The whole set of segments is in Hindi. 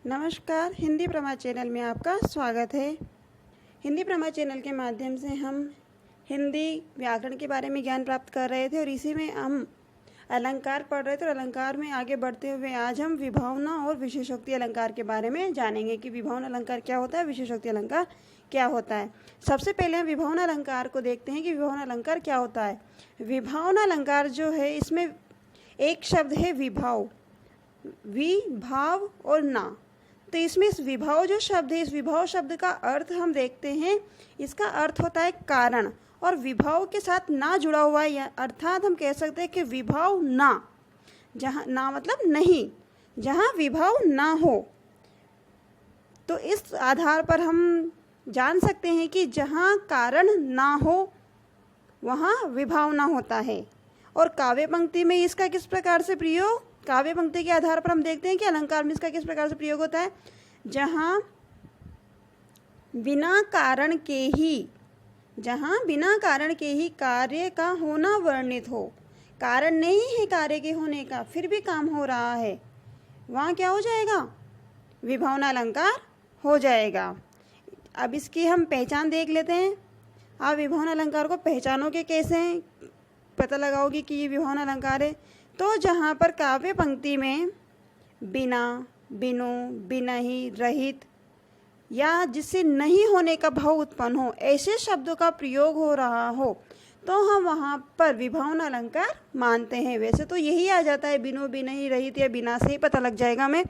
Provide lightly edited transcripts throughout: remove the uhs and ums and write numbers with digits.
नमस्कार, हिंदी प्रमा चैनल में आपका स्वागत है। हिंदी प्रमा चैनल के माध्यम से हम हिंदी व्याकरण के बारे में ज्ञान प्राप्त कर रहे थे और इसी में हम अलंकार पढ़ रहे थे और अलंकार में आगे बढ़ते हुए आज हम विभावना और विशेषोक्ति अलंकार के बारे में जानेंगे कि विभावना अलंकार क्या होता है, विशेषोक्ति अलंकार क्या होता है। सबसे पहले हम विभावना अलंकार को देखते हैं कि विभावना अलंकार क्या होता है। विभावना अलंकार जो है, इसमें एक शब्द है विभाव, वि भाव और ना। तो इसमें इस विभाव जो शब्द है, इस विभाव शब्द का अर्थ हम देखते हैं। इसका अर्थ होता है कारण, और विभाव के साथ ना जुड़ा हुआ है, अर्थात हम कह सकते हैं कि विभाव ना, जहाँ ना मतलब नहीं, जहाँ विभाव ना हो। तो इस आधार पर हम जान सकते हैं कि जहाँ कारण ना हो वहाँ विभाव ना होता है। और काव्य पंक्ति में इसका किस प्रकार से प्रयोग, काव्य पंक्ति के आधार पर हम देखते हैं कि अलंकार में इसका किस प्रकार से प्रयोग होता है। जहाँ बिना कारण के ही, जहाँ बिना कारण के ही कार्य का होना वर्णित हो, कारण नहीं है कार्य के होने का, फिर भी काम हो रहा है, वहाँ क्या हो जाएगा, विभावना अलंकार हो जाएगा। अब इसकी हम पहचान देख लेते हैं। आप विभावना अलंकार को पहचानोगे कैसे, पता लगाओगे कि ये विभावना अलंकार है। तो जहाँ पर काव्य पंक्ति में बिना, बिनु, बिनहि, रहित या जिससे नहीं होने का भाव उत्पन्न हो, ऐसे शब्दों का प्रयोग हो रहा हो, तो हम वहाँ पर विभावना अलंकार मानते हैं। वैसे तो यही आ जाता है, बिनु, बिनहि, रहित या बिना से ही पता लग जाएगा हमें।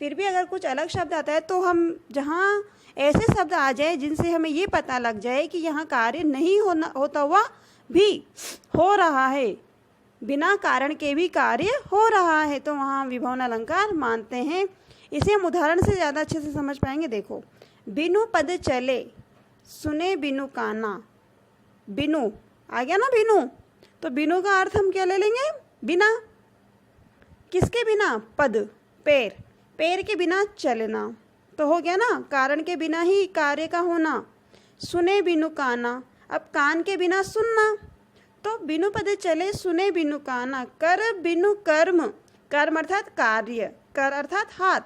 फिर भी अगर कुछ अलग शब्द आता है तो हम जहाँ ऐसे शब्द आ जाए जिनसे हमें ये पता लग जाए कि यहाँ कार्य नहीं होता हुआ भी हो रहा है, बिना कारण के भी कार्य हो रहा है, तो वहाँ विभावना अलंकार मानते हैं। इसे हम उदाहरण से ज़्यादा अच्छे से समझ पाएंगे। देखो, बिनु पद चले, सुने बिनु काना। बिनु आ गया ना, बिनु, तो बिनु का अर्थ हम क्या ले लेंगे, बिना। किसके बिना, पद, पैर, पैर के बिना चलना, तो हो गया ना, कारण के बिना ही कार्य का होना। सुने बिनु काना, अब कान के बिना सुनना, तो बिनु पद चले, सुने बिनु काना। कर बिनु कर्म, कर्म अर्थात कार्य, कर अर्थात हाथ,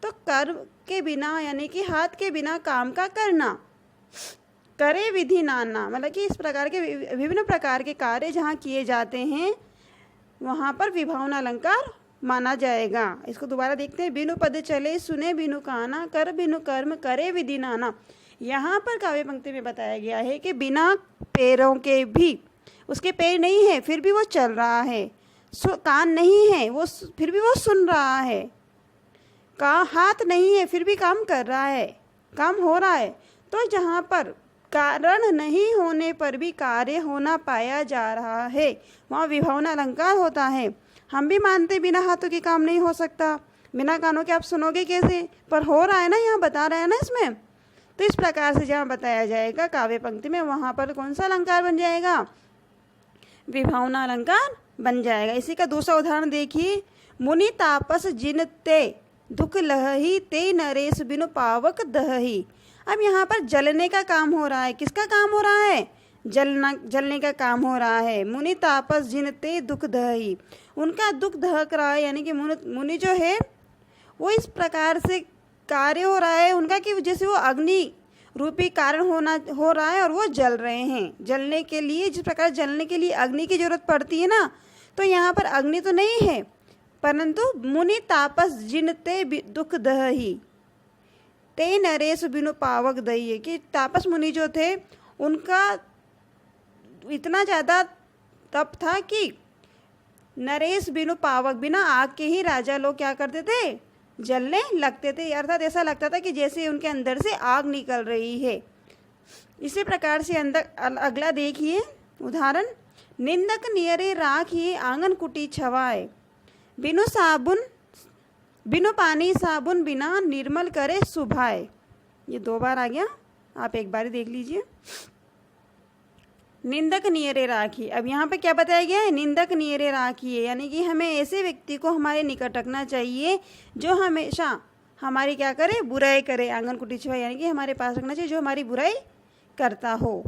तो कर्म के बिना यानी कि हाथ के बिना काम का करना। करे विधि नाना, मतलब कि इस प्रकार के विभिन्न प्रकार के कार्य जहाँ किए जाते हैं वहाँ पर विभावना अलंकार माना जाएगा। इसको दोबारा देखते हैं। बिनु पद चले, सुने बिनु काना, कर बिनु कर्म, करे विधि नाना। यहाँ पर काव्य पंक्ति में बताया गया है कि बिना पैरों के भी, उसके पैर नहीं है फिर भी वो चल रहा है, कान नहीं है वो फिर भी वो सुन रहा है, हाथ नहीं है फिर भी काम कर रहा है, काम हो रहा है। तो जहाँ पर कारण नहीं होने पर भी कार्य होना पाया जा रहा है, वहाँ विभावना अलंकार होता है। हम भी मानते बिना हाथों के काम नहीं हो सकता, बिना कानों के आप सुनोगे कैसे, पर हो रहा है ना, यहाँ बता रहा है ना इसमें। तो इस प्रकार से जहाँ बताया जाएगा काव्य पंक्ति में, वहाँ पर कौन सा अलंकार बन जाएगा, विभावना अलंकार बन जाएगा। इसी का दूसरा उदाहरण देखिए। मुनि तापस जिन ते दुख लहही, ते नरेश बिनु पावक दहही। अब यहाँ पर जलने का काम हो रहा है, किसका काम हो रहा है, जलने का काम हो रहा है। मुनि तापस जिन ते दुख दहही, उनका दुख दहक रहा है, यानी कि मुनि जो है वो इस प्रकार से कार्य हो रहा है उनका कि जैसे वो अग्नि रूपी कारण हो रहा है और वो जल रहे हैं। जलने के लिए, जिस प्रकार जलने के लिए अग्नि की जरूरत पड़ती है ना, तो यहाँ पर अग्नि तो नहीं है, परंतु मुनि तापस जिन ते दुख दहही, ते नरेश बिनु पावक दही, कि तापस मुनि जो थे उनका इतना ज़्यादा तप था कि नरेश बिनु पावक, बिना आग के ही राजा लोग क्या करते थे, जलने लगते थे। अर्थात ऐसा लगता था कि जैसे उनके अंदर से आग निकल रही है। इसी प्रकार से अगला देखिए उदाहरण। निंदक नियरे राखिए, आंगन कुटी छवाए। बिनु साबुन, बिनु पानी साबुन बिना, निर्मल करे सुभाए। ये 2 बार आ गया, आप एक बार देख लीजिए। निंदक नियरे राखी, अब यहाँ पे क्या बताया गया है, निंदक नियरे राखिए, यानी कि हमें ऐसे व्यक्ति को हमारे निकट रखना चाहिए जो हमेशा हमारी क्या करे, बुराई करे। आंगन कुटी छवाए, यानी कि हमारे पास रखना चाहिए जो हमारी बुराई करता हो।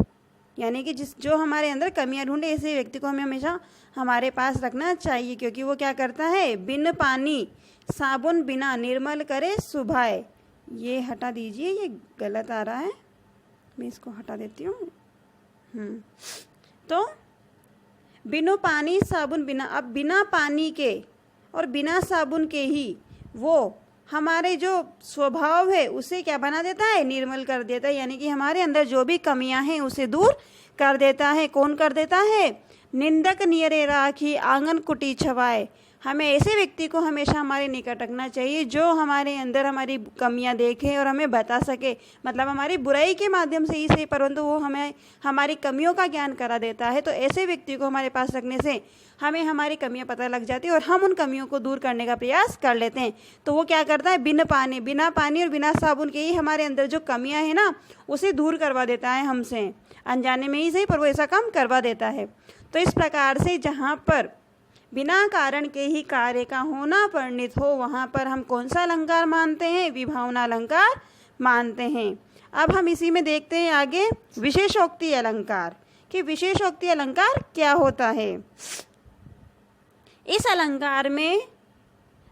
यानी कि जो हमारे अंदर कमियां ढूंढे ऐसे व्यक्ति को हमें हमेशा हमारे पास रखना चाहिए, क्योंकि वो क्या करता है, बिन पानी साबुन बिना निर्मल करे सुभाए। ये हटा दीजिए, ये गलत आ रहा है, मैं इसको हटा देती हूँ। तो बिनु पानी साबुन बिना, अब बिना पानी के और बिना साबुन के ही वो हमारे जो स्वभाव है उसे क्या बना देता है, निर्मल कर देता है। यानी कि हमारे अंदर जो भी कमियां हैं उसे दूर कर देता है। कौन कर देता है, निंदक नियरे राखी आंगन कुटी छवाए। हमें ऐसे व्यक्ति को हमेशा हमारे निकट रखना चाहिए जो हमारे अंदर हमारी कमियां देखे और हमें बता सके, मतलब हमारी बुराई के माध्यम से ही सही, परंतु वो हमें हमारी कमियों का ज्ञान करा देता है। तो ऐसे व्यक्ति को हमारे पास रखने से हमें हमारी कमियां पता लग जाती है और हम उन कमियों को दूर करने का प्रयास कर लेते हैं। तो वो क्या करता है, बिना पानी और बिना साबुन के ही हमारे अंदर जो कमियाँ हैं ना उसे दूर करवा देता है हमसे, अनजाने में ही सही पर वो ऐसा काम करवा देता है। तो इस प्रकार से जहाँ पर बिना कारण के ही कार्य का होना परिणित हो, वहाँ पर हम कौन सा अलंकार मानते हैं, विभावना अलंकार मानते हैं। अब हम इसी में देखते हैं आगे विशेषोक्ति अलंकार, कि विशेषोक्ति अलंकार क्या होता है। इस अलंकार में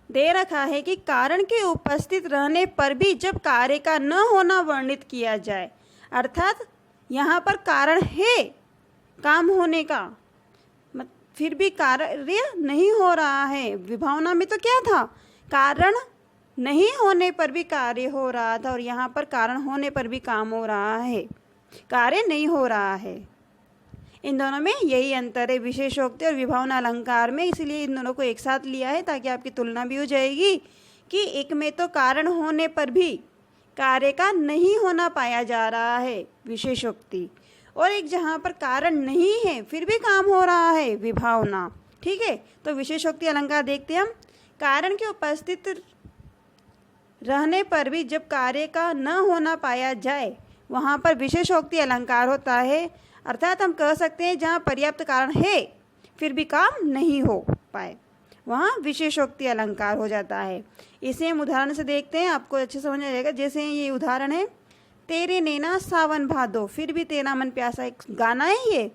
दे रखा है कि कारण के उपस्थित रहने पर भी जब कार्य का न होना वर्णित किया जाए, अर्थात यहाँ पर कारण है काम होने का, फिर भी कार्य नहीं हो रहा है। विभावना में तो क्या था, कारण नहीं होने पर भी कार्य हो रहा था, और यहाँ पर कारण होने पर भी काम हो रहा है, कार्य नहीं हो रहा है। इन दोनों में यही अंतर है विशेषोक्ति और विभावना अलंकार में, इसलिए इन दोनों को एक साथ लिया है ताकि आपकी तुलना भी हो जाएगी कि एक में तो कारण होने पर भी कार्य का नहीं होना पाया जा रहा है विशेषोक्ति, और एक जहाँ पर कारण नहीं है फिर भी काम हो रहा है विभावना। ठीक है, तो विशेषोक्ति अलंकार देखते हैं हम। कारण के उपस्थित रहने पर भी जब कार्य का न होना पाया जाए वहाँ पर विशेषोक्ति अलंकार होता है, अर्थात हम कह सकते हैं जहाँ पर्याप्त कारण है फिर भी काम नहीं हो पाए वहाँ विशेषोक्ति अलंकार हो जाता है। इसे हम उदाहरण से देखते हैं, आपको अच्छे समझ आ जाएगा। जैसे ये उदाहरण है, तेरे नैना सावन भादो फिर भी तेरा मन प्यासा, एक गाना है ये,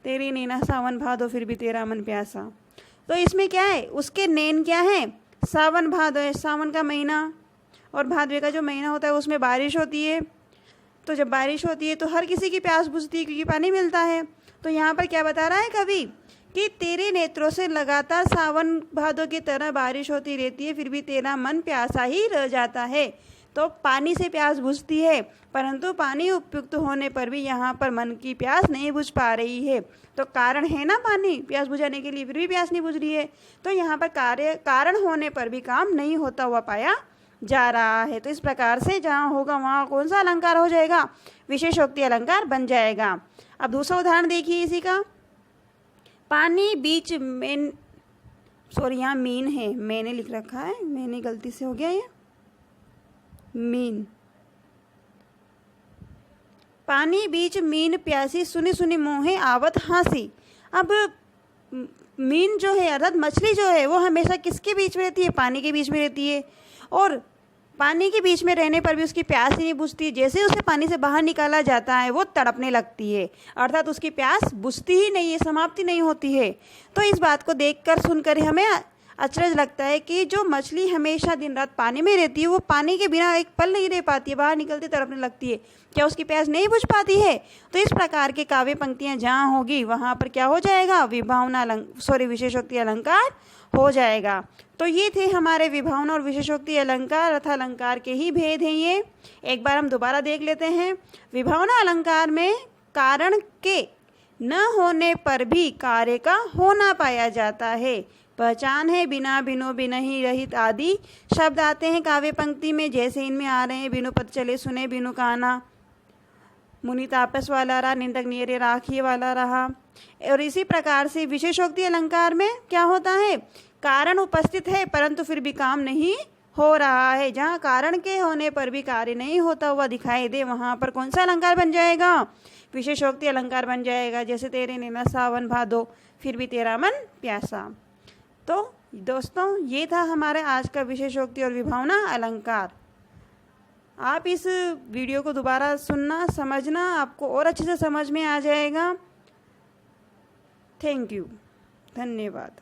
तेरे नैना सावन भादो फिर भी तेरा मन प्यासा। तो इसमें क्या है, उसके नैन क्या है, सावन भादो है, सावन का महीना, और भादवे का जो महीना होता है उसमें बारिश होती है। तो जब बारिश होती है तो हर किसी की प्यास बुझती है क्योंकि पानी मिलता है। तो यहाँ पर क्या बता रहा है कवि कि तेरे नेत्रों से लगातार सावन भादो की तरह बारिश होती रहती है फिर भी तेरा मन प्यासा ही रह जाता है। तो पानी से प्यास बुझती है, परंतु पानी उपयुक्त होने पर भी यहाँ पर मन की प्यास नहीं बुझ पा रही है। तो कारण है ना पानी प्यास बुझाने के लिए, फिर भी प्यास नहीं बुझ रही है। तो यहाँ पर कारण होने पर भी काम नहीं होता हुआ पाया जा रहा है। तो इस प्रकार से जहाँ होगा वहाँ कौन सा अलंकार हो जाएगा, विशेषोक्ति अलंकार बन जाएगा। अब दूसरा उदाहरण देखिए इसी का, पानी बीच में, सॉरी यहाँ मीन है, मैंने लिख रखा है, मैंने गलती से हो गया ये मीन। पानी बीच मीन प्यासी सुनी सुनी मोहे आवत हंसी। अब मीन जो है अर्थात मछली जो है वो हमेशा किसके बीच में रहती है, पानी के बीच में रहती है, और पानी के बीच में रहने पर भी उसकी प्यास ही नहीं बुझती। जैसे उसे पानी से बाहर निकाला जाता है वो तड़पने लगती है, अर्थात उसकी प्यास बुझती ही नहीं है, समाप्ति नहीं होती है। तो इस बात को देखकर सुनकर हमें अचरज लगता है कि जो मछली हमेशा दिन रात पानी में रहती है वो पानी के बिना एक पल नहीं रह पाती है, बाहर निकलते तड़पने लगती है, क्या उसकी प्यास नहीं बुझ पाती है। तो इस प्रकार के काव्य पंक्तियाँ जहाँ होगी वहाँ पर क्या हो जाएगा, विशेषोक्ति अलंकार हो जाएगा। तो ये थे हमारे विभावना और विशेषोक्ति अलंकार अथा अलंकार के ही भेद हैं। ये एक बार हम दोबारा देख लेते हैं। विभावना अलंकार में कारण के न होने पर भी कार्य का होना पाया जाता है। पहचान है बिना बिनो बिनहि रहित आदि शब्द आते हैं काव्य पंक्ति में, जैसे इनमें आ रहे हैं, बिनु पद चले सुने बिनु काना, मुनि तापस वाला रहा, निंदक नियरे राखिए वाला रहा। और इसी प्रकार से विशेषोक्ति अलंकार में क्या होता है, कारण उपस्थित है परंतु फिर भी काम नहीं हो रहा है। जहाँ कारण के होने पर भी कार्य नहीं होता हुआ दिखाई दे वहाँ पर कौन सा अलंकार बन जाएगा, विशेषोक्ति अलंकार बन जाएगा। जैसे तेरे नैना सावन भादो फिर भी तेरा मन प्यासा। तो दोस्तों ये था हमारे आज का विशेषोक्ति और विभावना अलंकार। आप इस वीडियो को दोबारा सुनना, समझना, आपको और अच्छे से समझ में आ जाएगा। थैंक यू, धन्यवाद।